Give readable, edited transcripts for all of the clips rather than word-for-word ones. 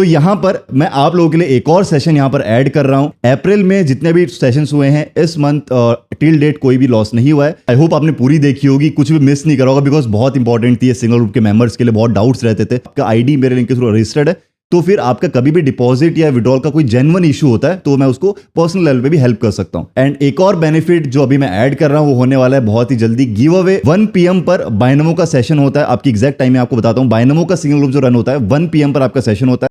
तो यहाँ पर मैं आप लोगों के लिए एक और सेशन यहाँ पर ऐड कर रहा हूँ। अप्रैल में जितने भी सेशंस हुए हैं इस मंथ टिल डेट कोई भी लॉस नहीं हुआ है। आई होप आपने पूरी देखी होगी, कुछ भी मिस नहीं करा होगा, बिकॉज बहुत इंपॉर्टेंट थी ये सिंगल ग्रुप के मेंबर्स के लिए। बहुत डाउट्स रहते थे, आपका आईडी मेरे लिंक के थ्रू रजिस्टर्ड है, तो फिर आपका कभी भी डिपॉजिट या विड्रॉल का कोई जेन्युइन इशू होता है तो मैं उसको पर्सनल लेवल पे भी हेल्प कर सकता हूं। एंड एक और बेनिफिट जो अभी मैं ऐड कर रहा हूं वो होने वाला है बहुत ही जल्दी। गिव अवे 1 PM पर बाइनमो का सेशन होता है। आपकी एग्जैक्ट टाइम मैं आपको बताता हूं। बाइनमो का सिंगल ग्रुप जो रन होता है 1 PM पर आपका सेशन होता है।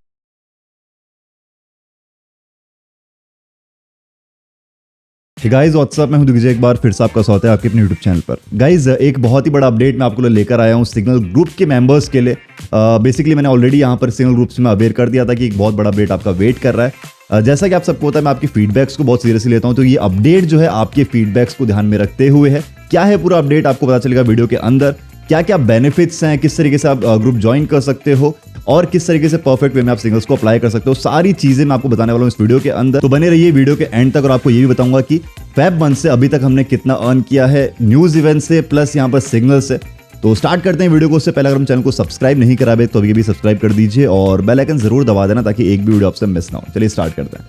गाइज व्हाट्सअप, मैं हूं दिग्विजय, एक बार फिर से आपका स्वागत है आपके अपने यूट्यूब चैनल पर। गाइज एक बहुत ही बड़ा अपडेट मैं आपको लेकर आया हूं सिग्नल ग्रुप के मेंबर्स के लिए। बेसिकली मैंने ऑलरेडी यहां पर सिग्नल ग्रुप्स में अवेयर कर दिया था कि एक बहुत बड़ा अपडेट आपका वेट कर रहा है। जैसा कि आप सबको पता है मैं आपकी फीडबैक्स को बहुत सीरियसली लेता हूं, तो ये अपडेट जो है आपके फीडबैक्स को ध्यान में रखते हुए है। क्या है पूरा अपडेट आपको पता चलेगा वीडियो के अंदर। क्या क्या बेनिफिट्स हैं, किस तरीके से आप ग्रुप ज्वाइन कर सकते हो और किस तरीके से परफेक्ट वे में आप सिंगल्स को अप्लाई कर सकते हो, सारी चीजें मैं आपको बताने वाला हूं इस वीडियो के अंदर। तो बने रहिए वीडियो के एंड तक। और आपको ये भी बताऊंगा कि फेब मंथ से अभी तक हमने कितना अर्न किया है न्यूज इवेंट से प्लस यहाँ पर सिग्नल से। तो स्टार्ट करते हैं वीडियो को। उससे पहले अगर हम चैनल को सब्सक्राइब नहीं करा तो अभी भी सब्सक्राइब कर दीजिए और बेल आइकन जरूर दबा देना ताकि एक भी वीडियो आपसे मिस ना हो। चलिए स्टार्ट करते हैं।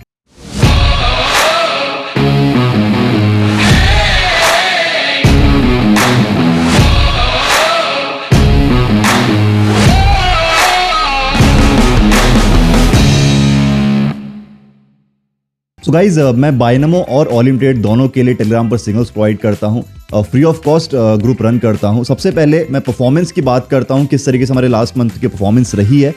सो गाइज मैं बाइनमो और ऑलिमट्रेड दोनों के लिए टेलीग्राम पर सिग्नल्स प्रोवाइड करता हूं, free of cost group run करता हूं। सबसे पहले मैं परफॉर्मेंस की बात करता हूं, किस तरीके से हमारे लास्ट मंथ की परफॉर्मेंस रही है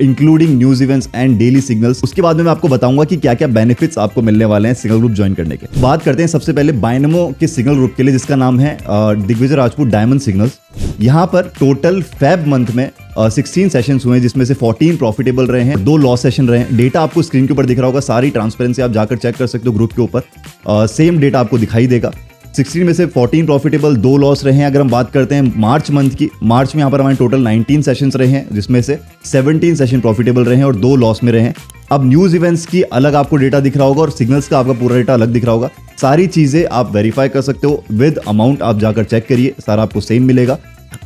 including news events and daily signals. उसके बाद में मैं आपको बताऊंगा कि क्या क्या बेनिफिट्स आपको मिलने वाले हैं सिंगल ग्रुप ज्वाइन करने के। बात करते हैं सबसे पहले बाइनमो के सिंगल ग्रुप के लिए जिसका नाम है दिग्विजय राजपूत डायमंड सिग्नल्स। यहाँ पर टोटल फेब मंथ में 16 सेशंस हुए जिसमें से 14 प्रॉफिटेबल रहे हैं, 2 लॉस सेशन रहे हैं। डेटा आपको स्क्रीन के ऊपर दिख रहा होगा, सारी ट्रांसपेरेंसी आप जाकर चेक कर सकते हो ग्रुप के ऊपर। सेम डेटा आपको दिखाई देगा। 16 में से 14 प्रॉफिटेबल, 2 लॉस रहे हैं। अगर हम बात करते हैं मार्च मंथ की, मार्च में यहाँ पर हमारे टोटल 19 सेशंस रहे हैं जिसमें से 17 सेशन प्रॉफिटेबल रहे हैं और 2 लॉस में रहे हैं। अब न्यूज इवेंट्स की अलग आपको डेटा दिख रहा होगा और सिग्नल्स का आपका पूरा डेटा अलग दिख रहा होगा। सारी चीजें आप वेरीफाई कर सकते हो विद अमाउंट, आप जाकर चेक करिए, सारा आपको सेम मिलेगा।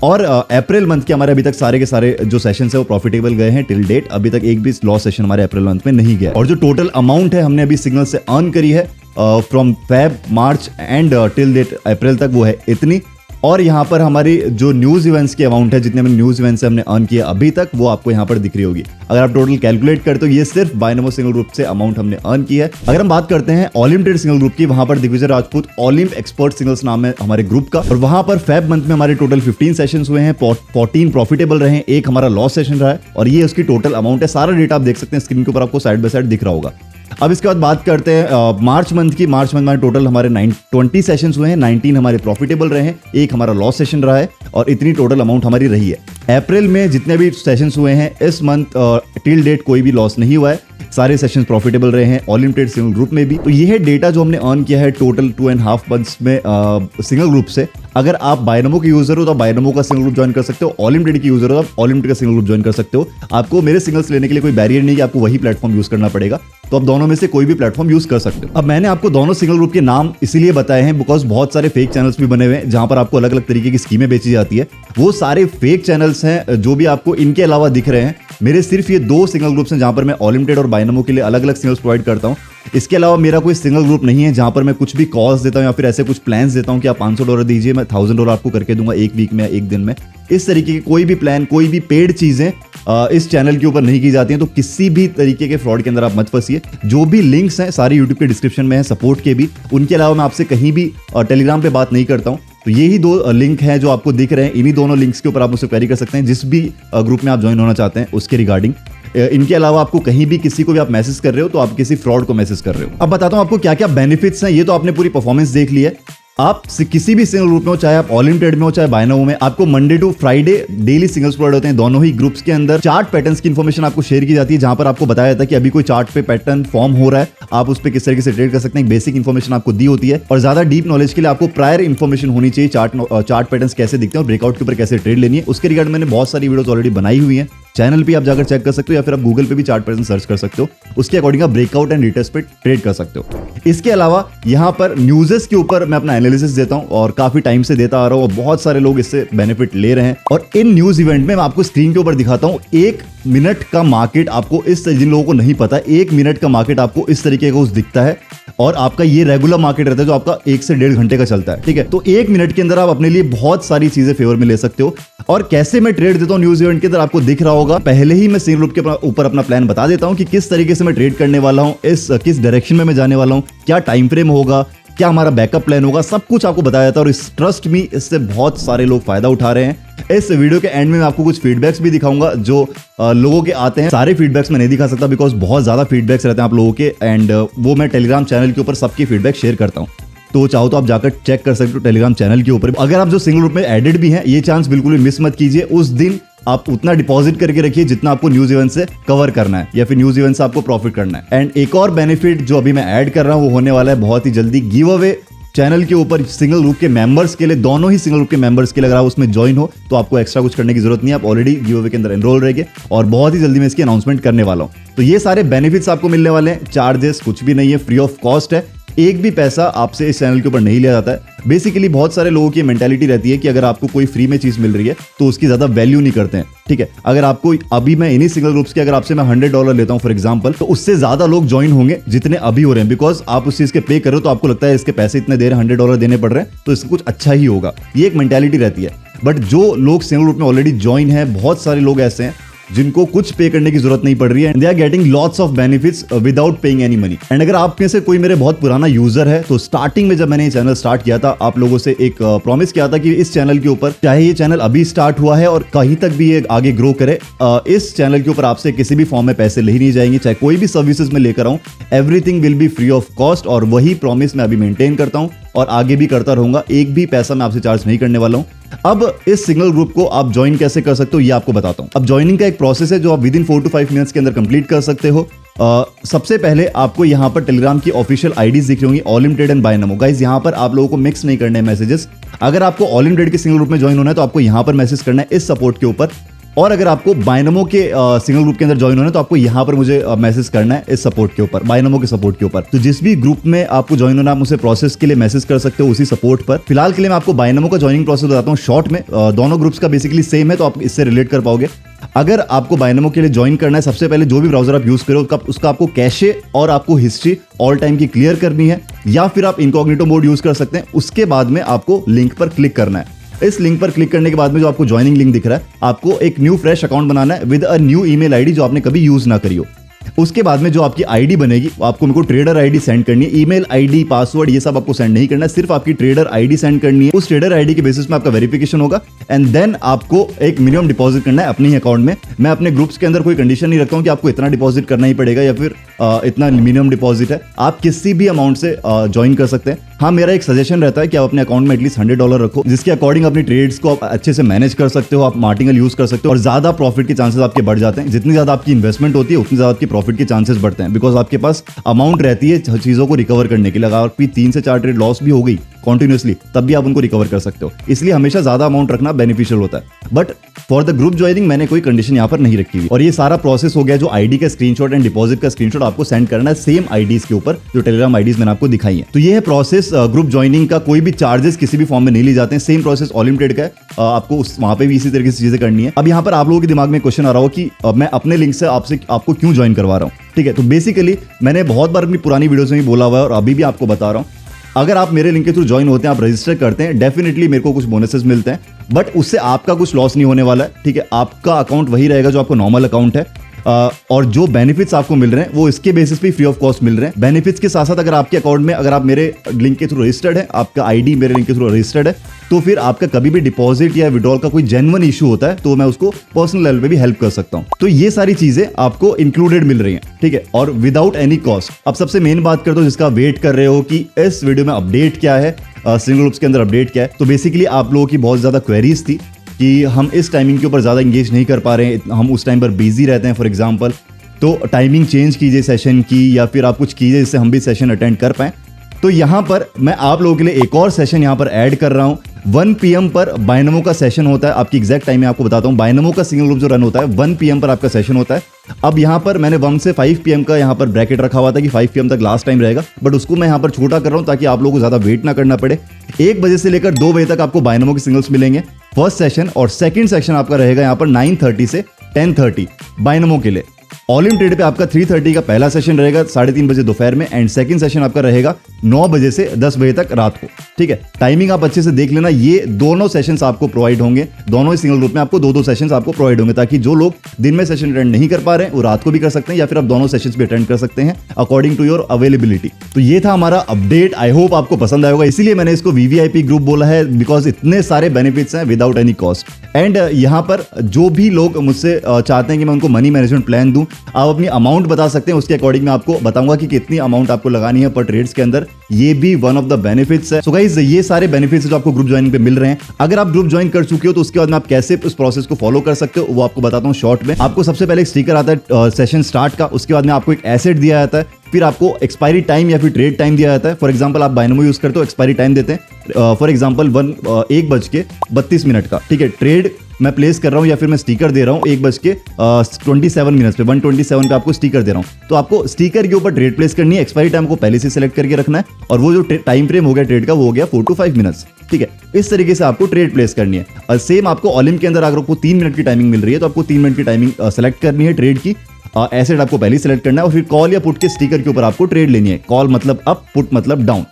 और अप्रैल मंथ के हमारे अभी तक सारे के सारे जो सेशंस है वो प्रॉफिटेबल गए हैं टिल डेट। अभी तक एक भी लॉस सेशन हमारे अप्रैल मंथ में नहीं गया। और जो टोटल अमाउंट है हमने अभी सिग्नल से अर्न करी है from Feb, March and till date April तक, वो है इतनी। और यहाँ पर हमारी जो न्यूज इवेंट्स की अमाउंट है, जितने न्यूज इवेंट्स हमने अर्न किया अभी तक, वो आपको यहाँ पर दिख रही होगी। अगर आप टोटल कैलकुलेट करते हो ये सिर्फ बाइनमो सिंगल ग्रुप से अमाउंट हमने अर्न की है। अगर हम बात करते हैं ऑलिमट्रेड सिंगल ग्रुप की, वहां पर दिग्विजय राजपूत ऑलिम्प एक्सपर्ट सिंगल्स नाम है हमारे ग्रुप का। और वहां पर फेब मंथ में हमारे टोटल 15 सेशंस हुए हैं, 14 प्रॉफिटेबल रहे हैं, एक हमारा लॉस सेशन रहा है और ये उसकी टोटल अमाउंट है। सारा डेटा आप देख सकते हैं स्क्रीन के ऊपर, आपको साइड बाय साइड दिख रहा होगा। अब इसके बाद बात करते हैं मार्च मंथ की। मार्च मंथ में टोटल हमारे 20 सेशंस हुए हैं, 19 हमारे प्रॉफिटेबल रहे हैं, एक हमारा लॉस सेशन रहा है और इतनी टोटल अमाउंट हमारी रही है। अप्रैल में जितने भी सेशंस हुए हैं इस मंथ टिल डेट कोई भी लॉस नहीं हुआ है, सारे सेशंस प्रॉफिटेबल रहे हैं ऑलिमट्रेड सिंगल ग्रुप में भी। तो ये है डेटा जो हमने अर्न किया है टोटल 2.5 मंथ्स में सिंगल ग्रुप से। अगर आप बाइनमो के यूजर हो तो बाइनमो का सिंगल ग्रुप ज्वाइन कर सकते हो, ऑलिमट्रेड के यूजर हो तो ऑलिमट्रेड का सिंगल ग्रुप ज्वाइन कर सकते हो। आपको मेरे सिंगल्स लेने के लिए कोई बैरियर नहीं है, आपको वही प्लेटफॉर्म यूज करना पड़ेगा, तो आप दोनों में से कोई भी प्लेटफॉर्म यूज कर सकते हो। अब मैंने आपको दोनों सिंगल ग्रुप के नाम इसीलिए बताए हैं बिकॉज बहुत सारे फेक चैनल्स भी बने हुए हैं जहां पर आपको अलग अलग तरीके की स्कीमें बेची जाती है। वो सारे फेक चैनल्स हैं जो भी आपको इनके अलावा दिख रहे हैं। मेरे सिर्फ ये 2 सिंगल ग्रुप्स हैं जहां पर मैं ऑलिमट्रेड और बाइनमो के लिए अलग अलग सिंगल्स प्रोवाइड करता हूं। इसके अलावा मेरा कोई सिंगल ग्रुप नहीं है जहां पर मैं कुछ भी कॉल्स देता हूं या फिर ऐसे कुछ प्लान्स देता हूं कि आप $500 दीजिए, मैं $1000 आपको करके दूंगा एक वीक में, एक दिन में। इस तरीके की कोई भी प्लान, कोई भी पेड चीजें इस चैनल के ऊपर नहीं की जाती हैं। तो किसी भी तरीके के फ्रॉड के अंदर आप मत फंसिए। जो भी लिंक्स हैं सारे यूट्यूब के डिस्क्रिप्शन में है, सपोर्ट के भी। उनके अलावा मैं आपसे कहीं भी टेलीग्राम पे बात नहीं करता हूं। तो यही 2 लिंक हैं जो आपको दिख रहे हैं, इन्हीं दोनों लिंक्स के ऊपर आप मुझसे क्वेरी कर सकते हैं जिस भी ग्रुप में आप ज्वाइन होना चाहते हैं उसके रिगार्डिंग। इनके अलावा आपको कहीं भी किसी को भी आप मैसेज कर रहे हो तो आप किसी फ्रॉड को मैसेज कर रहे हो। अब बताता हूं आपको क्या क्या बेनिफिट्स हैं। ये तो आपने पूरी परफॉर्मेंस देख ली है। आप किसी भी सिंगल ग्रुप में हो, चाहे आप ऑलिमट्रेड में हो चाहे बाइनमो में, आपको Monday to Friday daily signals provide होते हैं दोनों ही ग्रुप्स के अंदर। चार्ट पैटर्न्स की इन्फॉर्मेशन आपको शेयर की जाती है जहां पर आपको बताया जाता है कि अभी कोई चार्ट पे पैटर्न फॉर्म हो रहा है, आप उस पर किस तरीके से ट्रेड कर सकते हैं। बेसिक इन्फॉर्मेशन आपको दी होती है और ज्यादा डीप नॉलेज के लिए आपको प्रायर इन्फॉर्मेशन होनी चाहिए, चार्ट पैटर्न्स कैसे दिखते हैं और ब्रेकआउट के ऊपर कैसे ट्रेड लेनी है। उसके रिगार्ड मैंने बहुत सारी वीडियोस ऑलरेडी बनाई हुई है, चैनल पे आप जाकर चेक कर सकते हो, या फिर आप गूगल पे भी चार्ट पैटर्न सर्च कर सकते हो, उसके अकॉर्डिंग आप ब्रेकआउट एंड रिटेस्ट पे ट्रेड कर सकते हो। इसके अलावा यहाँ पर न्यूज़ेस के ऊपर मैं अपना एनालिसिस देता हूँ और काफी टाइम से देता आ रहा हूँ, और बहुत सारे लोग इससे बेनिफिट ले रहे हैं। और इन न्यूज इवेंट में मैं आपको स्क्रीन के ऊपर दिखाता हूँ 1 मिनट का मार्केट आपको इस, जिन लोगों को नहीं पता, 1 मिनट का मार्केट आपको इस तरीके का दिखता है, और आपका ये रेगुलर मार्केट रहता है जो आपका 1 से 1.5 घंटे का चलता है। ठीक है, तो 1 मिनट के अंदर आप अपने लिए बहुत सारी चीजें फेवर में ले सकते हो। और कैसे मैं ट्रेड देता हूँ न्यूज इवेंट के अंदर आपको दिख रहा होगा। पहले ही मैं सिंगल ग्रुप के ऊपर अपना प्लान बता देता हूँ कि किस तरीके से मैं ट्रेड करने वाला हूँ, किस डायरेक्शन में मैं जाने वाला हूँ, क्या टाइम फ्रेम होगा, क्या हमारा बैकअप प्लान होगा, सब कुछ आपको बताया जाता है। और इस ट्रस्ट में इससे बहुत सारे लोग फायदा उठा रहे हैं। इस वीडियो के एंड में मैं आपको कुछ फीडबैक्स भी दिखाऊंगा जो लोगों के आते हैं। सारे फीडबैक्स मैं नहीं दिखा सकता बिकॉज बहुत ज्यादा फीडबैक्स रहते हैं आप लोगों के, एंड वो मैं टेलीग्राम चैनल के ऊपर सबके फीडबैक शेयर करता हूँ। तो चाहो तो आप जाकर चेक कर सकते हो टेलीग्राम चैनल के ऊपर। अगर आप जो सिंगल ग्रुप में एडेड भी हैं, ये चांस बिल्कुल भी मिस मत कीजिए। उस दिन आप उतना डिपॉजिट करके रखिए जितना आपको न्यूज इवेंट से कवर करना है, या फिर न्यूज इवेंट से आपको प्रॉफिट करना है। एंड एक और बेनिफिट जो अभी मैं ऐड कर रहा हूँ वो होने वाला है बहुत ही जल्दी। गिव अवे चैनल के ऊपर सिंगल ग्रुप के मेंबर्स के लिए, दोनों ही सिंगल ग्रुप के मेंबर्स के लिए, अगर आप उसमें ज्वाइन हो तो आपको एक्स्ट्रा कुछ करने की जरूरत नहीं है। आप ऑलरेडी गिव अवे के अंदर एनरोल रहेंगे, और बहुत ही जल्दी मैं इसकी अनाउंसमेंट करने वाला हूं। तो ये सारे बेनिफिट्स आपको मिलने वाले हैं। चार्जेस कुछ भी नहीं है, फ्री ऑफ कॉस्ट है। एक भी पैसा आपसे इस चैनल के ऊपर नहीं लिया जाता है। बेसिकली बहुत सारे लोगों की मेंटालिटी रहती है कि अगर आपको कोई फ्री में चीज मिल रही है तो उसकी ज्यादा वैल्यू नहीं करते हैं। ठीक है, अगर आपको अभी मैं इन्हीं सिंगल ग्रुप्स के अगर आपसे मैं $100 लेता हूं फॉर एग्जांपल, तो उससे ज्यादा लोग ज्वाइन होंगे जितने अभी हो रहे हैं, बिकॉज आप उस चीज के पे कर रहे हो तो आपको लगता है इसके पैसे इतने दे रहे हैं, $100 देने पड़ रहे हैं तो इससे कुछ अच्छा ही होगा। ये एक मेंटालिटी रहती है। बट जो लोग सिंगल ग्रुप में ऑलरेडी ज्वाइन है, बहुत सारे लोग ऐसे हैं जिनको कुछ पे करने की जरूरत नहीं पड़ रही है, they are getting lots of benefits without paying any money. And अगर आप में से कोई मेरे बहुत पुराना यूजर है, तो स्टार्टिंग में जब मैंने ये चैनल स्टार्ट किया था, आप लोगों से एक प्रॉमिस किया था कि इस चैनल के ऊपर, चाहे ये चैनल अभी स्टार्ट हुआ है और कहीं तक भी ये आगे ग्रो करे, इस चैनल के ऊपर आपसे किसी भी फॉर्म में पैसे ले ही नहीं जाएंगे, चाहे कोई भी सर्विसेज में लेकर आऊं, everything will be free of cost. और वही प्रॉमिस मैं अभी मेंटेन करता हूं और आगे भी करता रहूंगा। एक भी पैसा मैं आपसे चार्ज नहीं करने वाला हूं। अब इस सिंगल ग्रुप को आप ज्वाइन कैसे कर सकते हो ये आपको बताता हूं। अब ज्वाइनिंग का एक प्रोसेस है जो आप विद इन 4 to 5 मिनट्स के अंदर कंप्लीट कर सकते हो। सबसे पहले आपको यहां पर टेलीग्राम की ऑफिशियल आईडीज दिख रही होंगी, all in trade and Binomo. Guys यहां पर आप लोगों को मिक्स नहीं करने हैं मैसेजेस। अगर आपको ऑल इन ट्रेड के सिंगल ग्रुप में ज्वाइन होना है तो आपको यहां पर मैसेज करना है इस सपोर्ट के ऊपर, और अगर आपको बायनमो के सिंगल ग्रुप के अंदर ज्वाइन होना है तो आपको यहां पर मुझे मैसेज करना है इस सपोर्ट के ऊपर, बायनमो के सपोर्ट के ऊपर। तो जिस भी ग्रुप में आपको ज्वाइन होना है आप मुझे प्रोसेस के लिए मैसेज कर सकते हो उसी सपोर्ट पर। फिलहाल के लिए मैं आपको बायनमो का ज्वाइनिंग प्रोसेस बताता हूं शॉर्ट में। दोनों ग्रुप्स का बेसिकली सेम है तो आप इससे रिलेट कर पाओगे। अगर आपको बायनमो के लिए ज्वाइन करना है, सबसे पहले जो भी ब्राउजर आप यूज करो उसका आपको कैशे और आपको हिस्ट्री ऑल टाइम की क्लियर करनी है, या फिर आप इनकॉग्निटो मोड यूज कर सकते हैं। उसके बाद में आपको लिंक पर क्लिक करना है। इस लिंक पर क्लिक करने के बाद में जो आपको ज्वाइनिंग लिंक दिख रहा है, आपको एक न्यू फ्रेश अकाउंट बनाना है with a new email ID जो आपने कभी यूज ना करी हो। उसके बाद में जो आपकी आईडी बनेगी आपको मेरे को ट्रेडर आईडी सेंड करनी है। ईमेल आईडी, पासवर्ड ये सब आपको सेंड नहीं करना है, सिर्फ आपकी ट्रेडर आईडी सेंड करनी है। उस ट्रेडर आईडी के बेसिस में आपका वेरिफिकेशन होगा एंड देन आपको एक मिनिमम डिपॉजिट करना है अपने ही अकाउंट में। मैं अपने ग्रुप्स के अंदर कोई कंडीशन नहीं रखता हूं कि आपको इतना डिपॉजिट करना ही पड़ेगा या फिर इतना मिनिमम डिपॉजिट है। आप किसी भी अमाउंट से ज्वाइन कर सकते हैं। हाँ, मेरा एक सजेशन रहता है कि आप अपने अकाउंट में एटलीस्ट $100 रखो, जिसके अकॉर्डिंग अपनी ट्रेड्स को आप अच्छे से मैनेज कर सकते हो, आप मार्टिंगल यूज कर सकते हो और ज्यादा प्रॉफिट के चांसेस आपके बढ़ जाते हैं। जितनी ज्यादा आपकी इन्वेस्टमेंट होती है उतनी ज्यादा आपकी प्रॉफिट के चांसेस बढ़ते हैं, बिकॉज आपके पास अमाउंट रहती है चीजों को रिकवर करने के लिए। अगर आपकी 3 से 4 ट्रेड लॉस भी हो गई कॉन्टिन्यूसली तब भी आप उनको रिकवर कर सकते हो। इसलिए हमेशा ज्यादा अमाउंट रखना बेनिफिशियल होता है। But for the group joining मैंने कोई कंडीशन यहाँ पर नहीं रखी हुई। और ये सारा प्रोसेस हो गया। जो आईडी का स्क्रीनशॉट एंड डिपॉजिट का स्क्रीनशॉट आपको सेंड करना है सेम आईडीज के ऊपर जो टेलीग्राम आईडीज मैंने आपको दिखाई है। तो ये है प्रोसेस ग्रुप ज्वाइनिंग का। कोई भी चार्जेस किसी भी फॉर्म में नहीं ली जाते हैं। Same process all in trade का है, आपको वहां पे भी इसी तरीके से चीजें करनी है। अब यहाँ पर आप लोगों के दिमाग में क्वेश्चन आ रहा हो कि मैं अपने लिंक से आपको क्यों ज्वाइन करवा रहा हूँ। ठीक है, तो बेसिकली मैंने बहुत बार अपनी पुरानी वीडियोस में भी बोला हुआ है और अभी भी आपको बता रहा हूँ, अगर आप मेरे लिंक के थ्रू ज्वाइन होते हैं, आप रजिस्टर करते हैं, डेफिनेटली मेरे को कुछ बोनसेस मिलते हैं, बट उससे आपका कुछ लॉस नहीं होने वाला है। ठीक है, आपका अकाउंट वही रहेगा जो आपको नॉर्मल अकाउंट है। और जो बेनिफिट्स आपको मिल रहे हैं वो इसके बेसिस पे फ्री ऑफ कॉस्ट मिल रहे हैं। बेनिफिट्स के साथ साथ अगर आपके अकाउंट में, अगर आप मेरे लिंक के थ्रू रजिस्टर्ड है, आपका आईडी मेरे लिंक के थ्रू रजिस्टर्ड है, तो फिर आपका कभी भी डिपॉजिट या विड्रॉल का कोई जेन्युइन इशू होता है तो मैं उसको पर्सनल लेवल पे भी हेल्प कर सकता हूं। तो ये सारी चीजें आपको इंक्लूडेड मिल रही हैं। ठीक है, और विदाउट एनी कॉस्ट। अब सबसे मेन बात करते हो जिसका वेट कर रहे हो कि इस वीडियो में अपडेट क्या है, सिंगल ग्रुप्स के अंदर अपडेट क्या है। तो बेसिकली आप लोगों की बहुत ज्यादा क्वेरीज थी कि हम इस टाइमिंग के ऊपर ज्यादा इंगेज नहीं कर पा रहे हैं, हम उस टाइम पर बिजी रहते हैं फॉर एग्जाम्पल, तो टाइमिंग चेंज कीजिए सेशन की, या फिर आप कुछ कीजिए जिससे हम भी सेशन अटेंड कर पाएं। तो यहाँ पर मैं आप लोगों के लिए एक और सेशन यहाँ पर ऐड कर रहा हूँ 1 PM पर बायनमो का सेशन होता है। आपकी एग्जैक्ट टाइम मैं आपको बताता हूँ। बायनमो का सिंगल ग्रुप जो रन होता है 1 PM पर आपका सेशन होता है। अब यहाँ पर मैंने 1 से 5 PM का यहाँ पर ब्रैकेट रखा हुआ था कि 5 PM तक लास्ट टाइम रहेगा, बट उसको मैं यहाँ पर छोटा कर रहा हूँ ताकि आप लोगों को ज्यादा वेट ना करना पड़े। 1 बजे से लेकर 2 बजे तक आपको बायनमो के सिंगल्स मिलेंगे फर्स्ट सेशन, और सेकंड सेशन आपका रहेगा यहाँ पर 9:30 से 10:30 बायनमो के लिए। ऑलिम ट्रेड पे आपका 3:30 का पहला सेशन रहेगा 3:30 बजे दोपहर में, एंड सेकंड सेशन आपका रहेगा 9 बजे से 10 बजे तक रात को। ठीक है, टाइमिंग आप अच्छे से देख लेना। ये दोनों सेशंस आपको प्रोवाइड होंगे, दोनों ही सिंगल ग्रुप में आपको 2-2 सेशंस आपको प्रोवाइड होंगे, ताकि जो लोग दिन में सेशन अटेंड नहीं कर पा रहे हैं वो रात को भी कर सकते हैं, या फिर आप दोनों सेशंस भी अटेंड कर सकते हैं अकॉर्डिंग टू योर अवेलेबिलिटी। तो ये था हमारा अपडेट। आई होप आपको पसंद आएगा, इसीलिए मैंने इसको VVIP ग्रुप बोला है, बिकॉज इतने सारे बेनिफिट्स हैं विदाउट एनी कॉस्ट। एंड यहाँ पर जो भी लोग मुझसे चाहते हैं कि मैं उनको मनी मैनेजमेंट प्लान दूं, आप अपनी अमाउंट बता सकते हैं, उसके अकॉर्डिंग मैं आपको बताऊंगा कि कितनी अमाउंट आपको लगानी है पर ट्रेड्स के अंदर। ये भी वन ऑफ द बेनिफिट्स है। सो गाइस, ये सारे बेनिफिट्स जो आपको ग्रुप ज्वाइनिंग पे मिल रहे हैं, अगर आप ग्रुप ज्वाइन कर चुके हो तो उसके बाद में आप कैसे उस प्रोसेस को फॉलो कर सकते हो वो आपको बताता हूँ शॉर्ट में। आपको सबसे पहले एक स्टिकर आता है सेशन स्टार्ट का, उसके बाद में आपको एक एसेट दिया जाता है, फिर आपको एक्सपायरी टाइम या फिर ट्रेड टाइम दिया जाता है। फॉर एग्जांपल आप बायनमो यूज करते हो, एक्सपायरी टाइम देते हैं फॉर एग्जांपल 1:32 का। ठीक है, ट्रेड मैं प्लेस कर रहा हूं या फिर मैं स्टिकर दे रहा हूं 1:27 पे, 127 पे आपको स्टिकर दे रहा हूं, तो आपको स्टिकर के ऊपर ट्रेड प्लेस करनी है। एक्सपायरी टाइम को पहले से सिलेक्ट करके रखना है, और वो जो टाइम फ्रेम हो गया ट्रेड का वो हो गया 4 to 5 मिनट्स। ठीक है, इस तरीके से आपको ट्रेड प्लेस करनी है। और सेम आपको ऑलिम के अंदर अगर आपको 3 मिनट की टाइमिंग मिल रही है तो आपको 3 मिनट की टाइमिंग सेलेक्ट करनी है ट्रेड की। एसेट आपको पहले सेलेक्ट करना है, और फिर कॉल या पुट के स्टिकर के ऊपर आपको ट्रेड लेनी है। कॉल मतलब अप, पुट मतलब डाउन।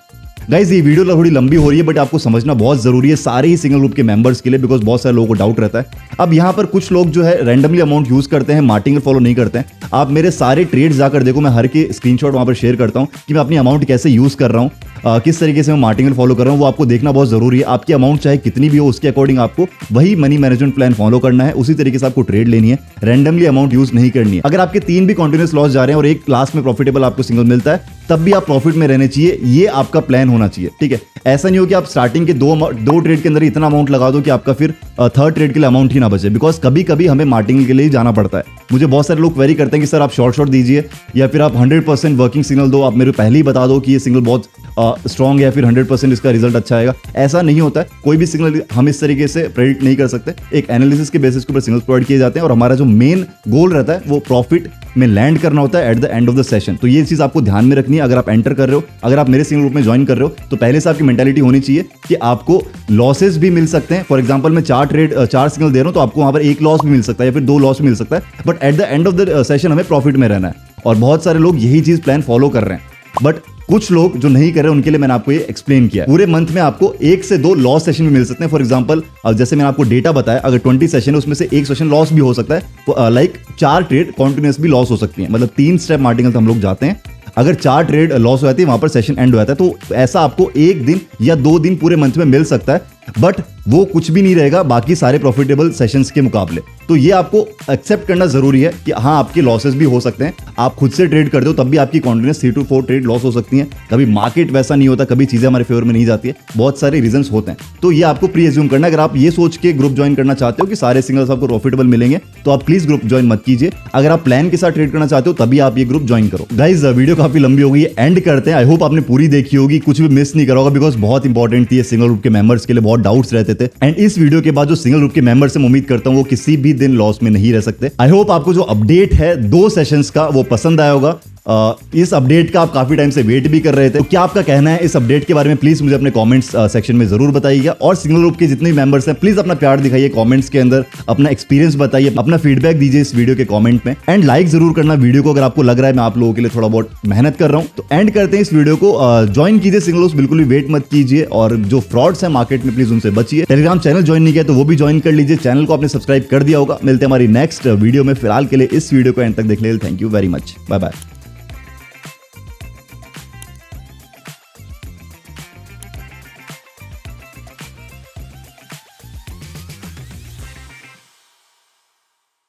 गाइज, ये वीडियो थोड़ी लंबी हो रही है, बट आपको समझना बहुत जरूरी है सारे ही सिंगल ग्रुप के मेंबर्स के लिए, बिकॉज बहुत सारे लोगों को डाउट रहता है। अब यहाँ पर कुछ लोग जो है रैंडमली अमाउंट यूज करते हैं, मार्टिंगल फॉलो नहीं करते हैं। आप मेरे सारे ट्रेड्स जाकर देखो, मैं हर के स्क्रीनशॉट वहां पर शेयर करता हूँ कि मैं अपनी अमाउंट कैसे यूज कर रहा हूँ, किस तरीके से मैं मार्टिंगल फॉलो कर रहा हूँ, वो आपको देखना बहुत जरूरी है। आपकी अमाउंट चाहे कितनी भी हो, उसके अकॉर्डिंग आपको वही मनी मैनेजमेंट प्लान फॉलो करना है, उसी तरीके से आपको ट्रेड लेनी है, रैंडमली अमाउंट यूज नहीं करनी है। अगर आपके 3 भी कंटिन्यूअस लॉस जा रहे हैं और एक लास्ट में प्रॉफिटेबल आपको सिंगल मिलता है, तब भी आप प्रॉफिट में रहने चाहिए। ये आपका प्लान होना चाहिए। ठीक है, ऐसा नहीं हो कि आप स्टार्टिंग के दो ट्रेड के अंदर इतना अमाउंट लगा दो कि आपका फिर थर्ड ट्रेड के लिए अमाउंट ही ना बचे, बिकॉज कभी कभी हमें मार्टिंगल के लिए जाना पड़ता है। मुझे बहुत सारे लोग क्वेरी करते हैं कि सर आप शॉर्ट दीजिए, या फिर आप 100% वर्किंग सिग्नल दो, आप मेरे पहले ही बता दो कि ये सिग्नल बहुत स्ट्रॉन्ग है या फिर 100% इसका रिजल्ट अच्छा आएगा। ऐसा नहीं होता है, कोई भी सिग्नल हम इस तरीके से प्रेडिक्ट नहीं कर सकते। एक एनालिसिस के बेसिस के ऊपर सिग्नल्स प्रोवाइड किए जाते हैं, और हमारा जो मेन गोल रहता है वो प्रॉफिट में लैंड करना होता है at the end of the session. तो ये चीज आपको ध्यान में रखनी है। अगर आप एंटर कर रहे हो, अगर आप मेरे सिंगल ग्रुप में ज्वाइन कर रहे हो, तो पहले से आपकी मेंटालिटी होनी चाहिए कि आपको लॉसेस भी मिल सकते हैं। फॉर एग्जांपल मैं 4 सिग्नल दे रहा हूं, तो आपको वहां पर 1 लॉस भी मिल सकता है या फिर 2 लॉस भी मिल सकता है, but at the end of the session हमें प्रॉफिट में रहना है। और बहुत सारे लोग यही चीज प्लान फॉलो कर रहे हैं, बट कुछ लोग जो नहीं कर रहे उनके लिए मैंने आपको ये एक्सप्लेन किया। पूरे मंथ में आपको 1 से 2 लॉस सेशन भी मिल सकते हैं। फॉर एग्जांपल जैसे मैंने आपको डेटा बताया, अगर 20 सेशन है उसमें से 1 सेशन लॉस भी हो सकता है। लाइक 4 ट्रेड कॉन्टिन्यूअस भी लॉस हो सकती है, मतलब 3 स्टेप मार्टिंगल हम लोग जाते हैं। अगर 4 ट्रेड लॉस हो जाती है, वहां पर सेशन एंड हो जाता है, तो ऐसा आपको 1 दिन या 2 दिन पूरे मंथ में मिल सकता है, बट वो कुछ भी नहीं रहेगा बाकी सारे प्रॉफिटेबल सेशंस के मुकाबले। तो ये आपको एक्सेप्ट करना जरूरी है कि हाँ, आपके लॉसेस भी हो सकते हैं। आप खुद से ट्रेड करते हो तब भी आपकी कॉन्टिन्यूस 3 to 4 ट्रेड लॉस हो सकती हैं। कभी मार्केट वैसा नहीं होता, कभी चीजें हमारे फेवर में नहीं जाती है, बहुत सारे रीजंस होते हैं। तो ये आपको प्री एज्यूम करना है। अगर आप ये सोच के ग्रुप ज्वाइन करना चाहते हो कि सारे सिंगल्स आपको प्रॉफिटेबल मिलेंगे, तो आप प्लीज ग्रुप ज्वाइन मत कीजिए। अगर आप प्लान के साथ ट्रेड करना चाहते हो तभी आप ये ग्रुप ज्वाइन करो। गाइज, वीडियो काफी लंबी हो गई है, एंड करते हैं। आई होप आपने पूरी देखी होगी, कुछ भी मिस नहीं करा होगा, बिकॉज बहुत इंपॉर्टेंट थी सिंगल ग्रुप के मेंबर्स के लिए, बहुत डाउट्स रहते थे। एंड इस वीडियो के बाद जो सिंगल ग्रुप के मेंबर्स से उम्मीद करता हूं वो किसी भी दिन लॉस में नहीं रह सकते। आई होप आपको जो अपडेट है 2 सेशंस का वो पसंद आया होगा। इस अपडेट का आप काफी टाइम से वेट भी कर रहे थे, तो क्या आपका कहना है इस अपडेट के बारे में प्लीज मुझे अपने कमेंट्स सेक्शन में जरूर बताइएगा। और सिंगल ग्रुप के जितने भी मेंबर्स हैं प्लीज अपना प्यार दिखाइए कमेंट्स के अंदर, अपना एक्सपीरियंस बताइए, अपना फीडबैक दीजिए इस वीडियो के कमेंट में, एंड लाइक जरूर करना वीडियो को अगर आपको लग रहा है मैं आप लोगों के लिए थोड़ा बहुत मेहनत कर रहा हूं। तो एंड करते हैं इस वीडियो को, ज्वाइन कीजिए सिंगल ग्रुप, बिल्कुल भी वेट मत कीजिए, और जो फ्रॉड्स है मार्केट में प्लीज उनसे बचिए। टेलीग्राम चैनल ज्वाइन नहीं किया तो वो भी ज्वाइन कर लीजिए, चैनल को आपने सब्सक्राइब कर दिया होगा। मिलते हैं हमारी नेक्स्ट वीडियो में, फिलहाल के लिए इस वीडियो को एंड तक देखने के लिए thank you very much, bye bye.